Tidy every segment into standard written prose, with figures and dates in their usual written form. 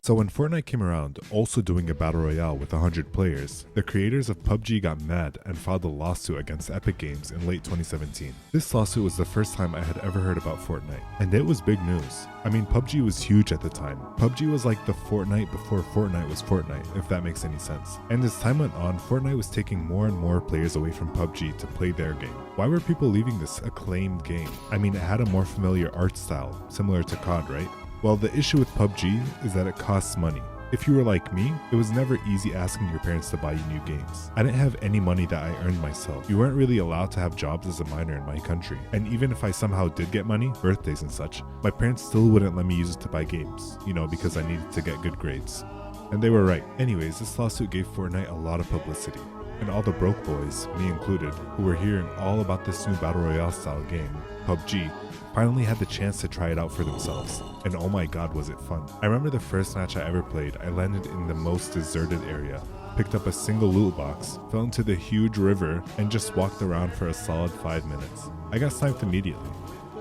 So when Fortnite came around, also doing a battle royale with 100 players, the creators of PUBG got mad and filed a lawsuit against Epic Games in late 2017. This lawsuit was the first time I had ever heard about Fortnite, and it was big news. I mean, PUBG was huge at the time. PUBG was like the Fortnite before Fortnite was Fortnite, if that makes any sense. And as time went on, Fortnite was taking more and more players away from PUBG to play their game. Why were people leaving this acclaimed game? I mean, it had a more familiar art style, similar to COD, right? Well, the issue with PUBG is that it costs money. If you were like me, it was never easy asking your parents to buy you new games. I didn't have any money that I earned myself. You weren't really allowed to have jobs as a minor in my country. And even if I somehow did get money, birthdays and such, my parents still wouldn't let me use it to buy games, because I needed to get good grades. And they were right. Anyways, this lawsuit gave Fortnite a lot of publicity. And all the broke boys, me included, who were hearing all about this new battle royale style game, PUBG, finally had the chance to try it out for themselves. And oh my god, was it fun. I remember the first match I ever played, I landed in the most deserted area, picked up a single loot box, fell into the huge river, and just walked around for a solid 5 minutes. I got sniped immediately.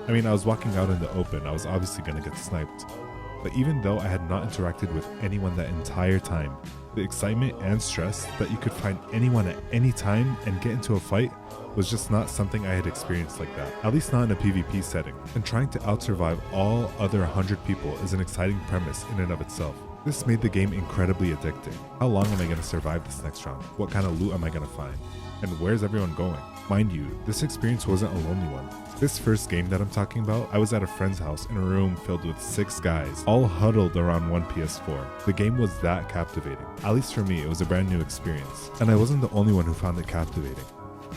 I mean, I was walking out in the open, I was obviously gonna get sniped. But even though I had not interacted with anyone that entire time, the excitement and stress that you could find anyone at any time and get into a fight was just not something I had experienced like that, at least not in a PvP setting. And trying to outsurvive all other 100 people is an exciting premise in and of itself. This made the game incredibly addicting. How long am I going to survive this next round? What kind of loot am I going to find? And where's everyone going? Mind you, this experience wasn't a lonely one. This first game that I'm talking about, I was at a friend's house in a room filled with 6 guys, all huddled around one PS4. The game was that captivating. At least for me, it was a brand new experience. And I wasn't the only one who found it captivating.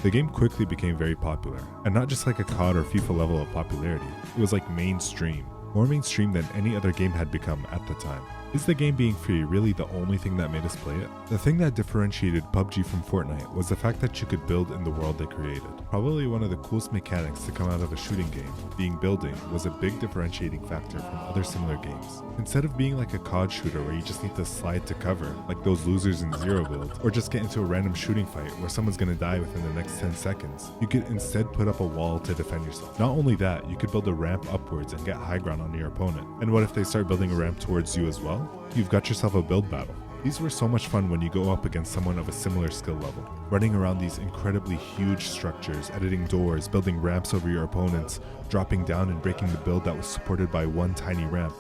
The game quickly became very popular, and not just like a COD or FIFA level of popularity, it was like mainstream. More mainstream than any other game had become at the time. Is the game being free really the only thing that made us play it? The thing that differentiated PUBG from Fortnite was the fact that you could build in the world they created. Probably one of the coolest mechanics to come out of a shooting game, being building, was a big differentiating factor from other similar games. Instead of being like a COD shooter where you just need to slide to cover, like those losers in Zero Build, or just get into a random shooting fight where someone's gonna die within the next 10 seconds, you could instead put up a wall to defend yourself. Not only that, you could build a ramp upwards and get high ground on your opponent. And what if they start building a ramp towards you as well? You've got yourself a build battle. These were so much fun when you go up against someone of a similar skill level. Running around these incredibly huge structures, editing doors, building ramps over your opponents, dropping down and breaking the build that was supported by one tiny ramp.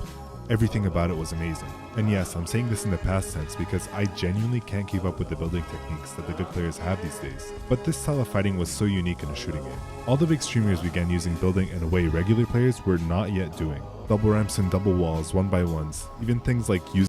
Everything about it was amazing. And yes, I'm saying this in the past tense because I genuinely can't keep up with the building techniques that the good players have these days. But this style of fighting was so unique in a shooting game. All the big streamers began using building in a way regular players were not yet doing. Double ramps and double walls, 1x1s, even things like using